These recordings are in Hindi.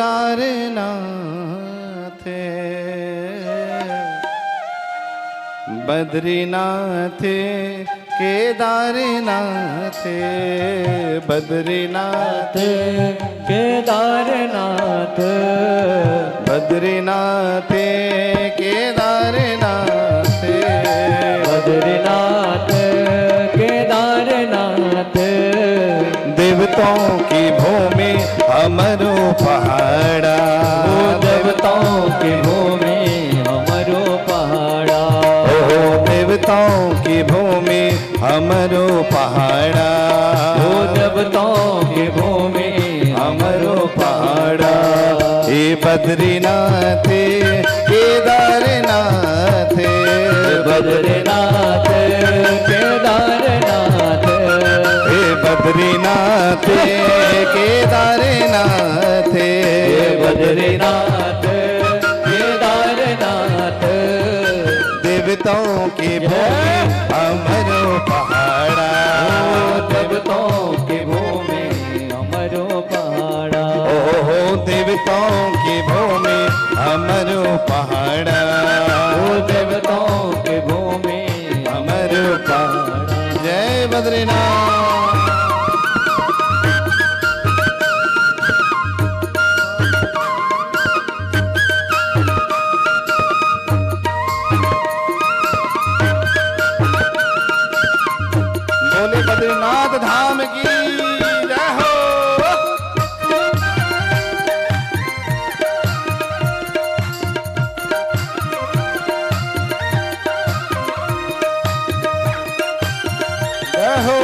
केदारनाथ बद्रीनाथ केदारनाथ बद्रीनाथ केदारनाथ बद्रीनाथ केदारनाथ बद्रीनाथ केदारनाथ देवताओं की भूमि हमरो पहाड़ा देवताओं की भूमि हमरो पहाड़ा देवताओं की भूमि हमरो पहाड़ा देवताओं की भूमि हमरो पहाड़ा हे बद्रीनाथ केदारनाथ बद्रीनाथ केदारनाथ हे बद्रीनाथ केदारनाथ बद्रीनाथ केदारनाथ देवताओं की भूमि हमरो पहाड़ा देवताओं की भूमि हमरो पहाड़ा ओहो देवताओं की भूमि हमरो पहाड़ा देवताओं की भूमि हमरो पहाड़ा जय बद्रीनाथ बद्रीनाथ धाम की जय हो। जय हो।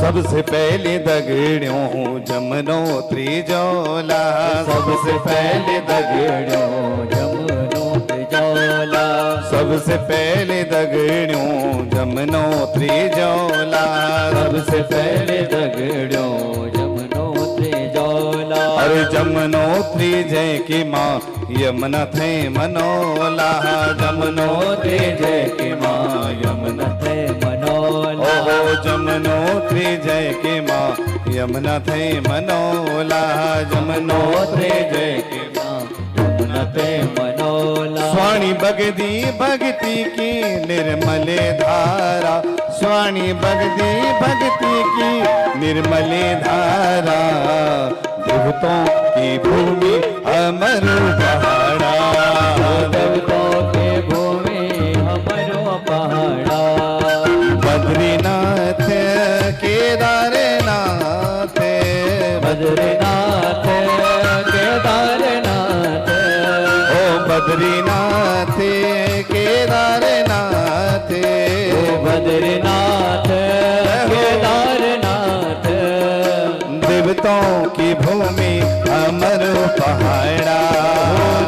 सबसे पहले दगड़ियों जमनोत्री जोला सबसे पहले दगड़ियों जमनोत्री जोला सबसे पहले दगड़ियों जमनोत्री जोला सबसे पहले दगड़ियों जमनोत्री जोला अरे जमनोत्री जय की माँ यमुना थे मनोला जमनोत्री जय की माँ यमुना थे मनोला ओहो जमनोत्री जय की माँ यमुना थे मनोला जमनोत्री जय की माँ यमुना थे मनोला स्वाणी भगदी भक्ति की निर्मले धारा स्वाणी भगदी भक्ति की निर्मले धारा देवताओं की भूमि अमर पहाड़ा देवताओं की भूमि हमरो पहाड़ा बद्रीनाथ केदारनाथ बद्रीनाथ केदारनाथ ओ बद्रीनाथ केदारनाथ बद्रीनाथ केदारनाथ देवताओं की भूमि अमर पहाड़ा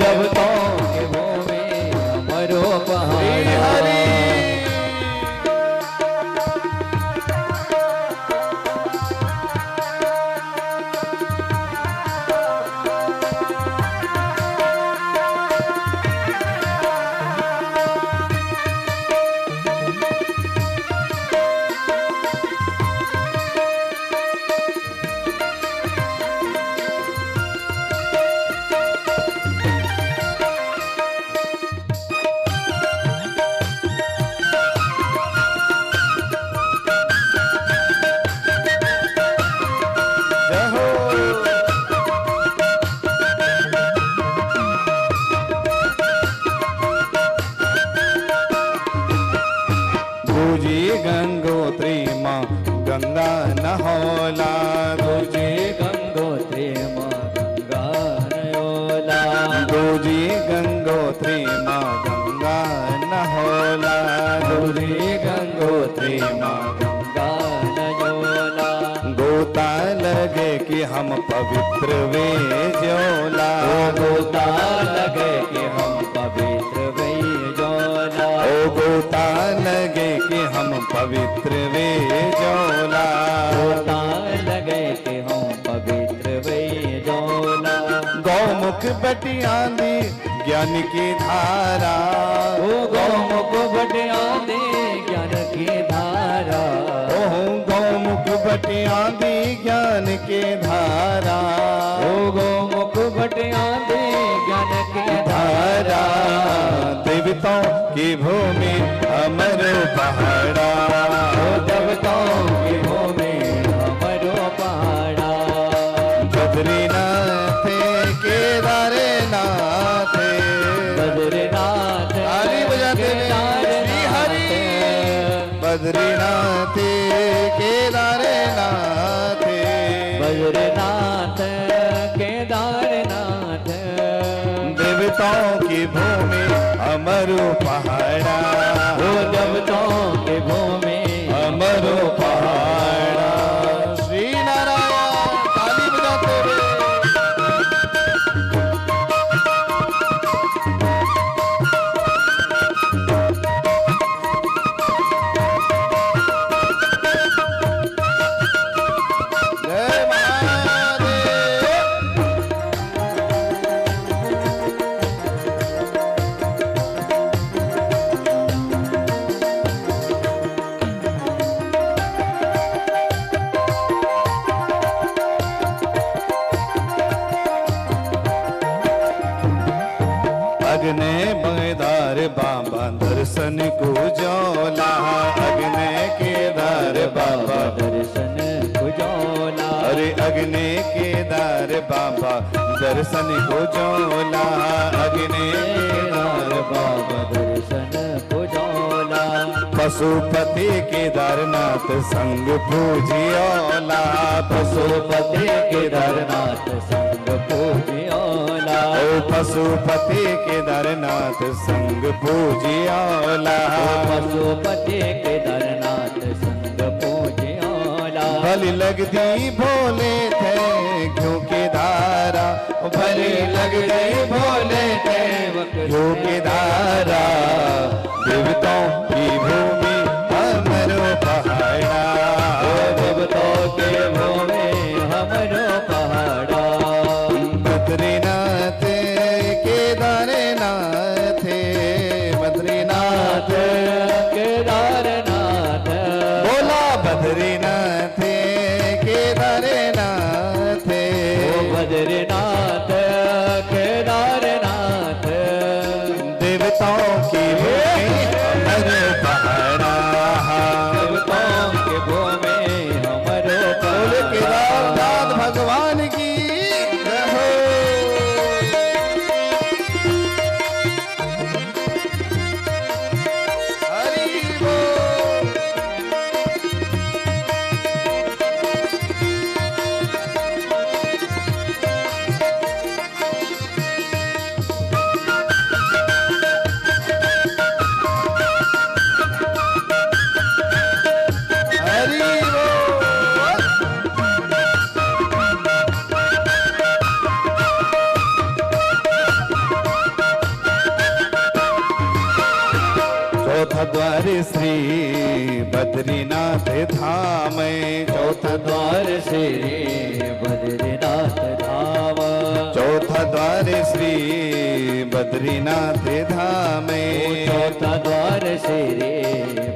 देवताओं की भूमि हमरो पहाड़ा गंगोत्री माँ गंगा नहोला तुझे गंगोत्री माँ गंगा नयोला दूजी गंगोत्री माँ गंगा नहोला तुझे गंगोत्री माँ गंगा नयोला गोता लगे कि हम पवित्र वे जोला गोता लगे कि हम पवित्र वे जोला ओ गोता लगे कि हम पवित्र वे जोला गोता लगे कि हम पवित्र वे जोला गौमुख बटियाली ज्ञान की धारा ओ गौमुख बटियाली ज्ञान की धारा के धारा ओ गोमुख भटिया दे ज्ञान के धारा देवताओं की भूमि अमर पहाड़ा ओ देवताओं की भूमि अमरो पहाड़ा बद्रीनाथ केदारनाथ बद्रीनाथ ताली बजाते हुए श्री हरि बद्रीनाथ केदारनाथ बद्रीनाथ केदारनाथ देवताओं की भूमि अमर पहाड़ा ओ देवताओं की भूमि अमर पहाड़ा श्री नारायण ताली बजाते हुए जय महादेव अग्ने मैदार बाबा दर्शन को जोला अग्ने केदार बाबा दर्शन कुजोला अरे अग्ने केदार बाबा दर्शन को जोला अग्ने केदार बाबा दर्शन कुजोला पशुपति केदारनाथ संग पूजियोला पशुपति केदारनाथ संग पूजियोला ओ पशुपति केदारनाथ संग पूजियोला पशुपति केदारनाथ संग पूजियोला भली लगती भोले थे क्यों के धारा भली लगती भोले थे क्यों के धारा देवताओं की भूमि अमर पहाड़ा देवताओं के भूमि हमरो पहाड़ा बद्रीनाथ केदारनाथ बद्रीनाथ केदारनाथ बोला बद्रीनाथ केदारनाथ ओ बद्रीनाथ केदारनाथ देवताओं की भूमि अमर पहाड़ा देवताओं के भूमि हमरो बोले पहाड़ा केदारनाथ भगवान की जय हो। हरि बोल। हरि बोल। चौथा द्वार श्री बद्रीनाथ धाम चौथा द्वार श्री बद्रीनाथ धाम चौथा द्वार श्री बद्रीनाथ धाम चौथा द्वार श्री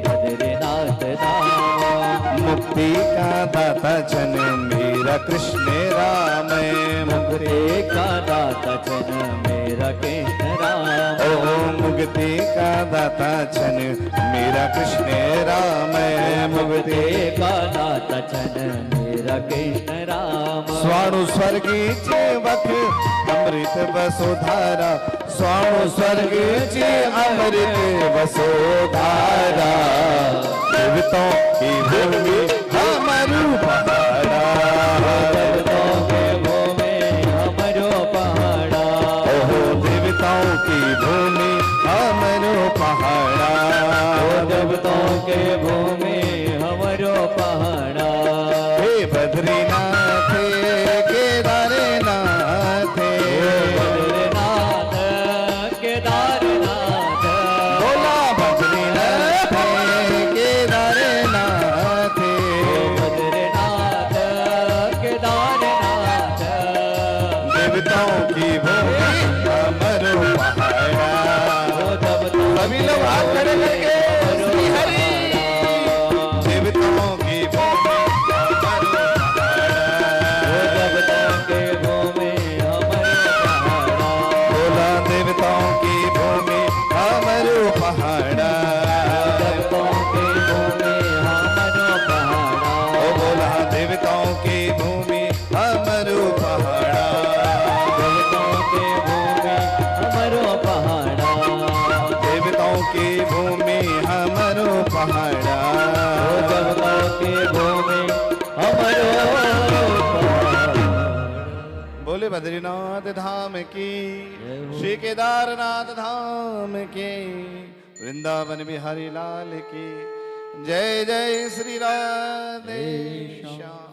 बद्रीनाथ धाम मुक्ति का दाता जन मेरा कृष्ण राम मुक्ति का दाता जन मेरा कृष्ण राम ओ मुक्ति का दाता जन मेरा कृष्ण राम मुक्ति मुक्ति का दाता जन मेरा कृष्ण राम स्वाणु स्वर्गीचे वख अमृत वसुधारा स्वाणु स्वर्गीचे अमृत वसुधारा देवताओं की भूमि हमरु पहाड़ा देवताओं के भूमि हमरो पहाड़ा ओहो देवताओं की भूमि हमरु पहाड़ा ओ देवताओं के भूमि हमरो पहाड़ा हे बद्रीनाथ केदारनाथ बद्रीनाथ केदारनाथ बोला बद्रीनाथ केदारनाथ बद्रीनाथ धाम की, जय हो। श्री केदारनाथ धाम की, वृंदावन बिहारी लाल की जय। जय श्री राधे श्याम।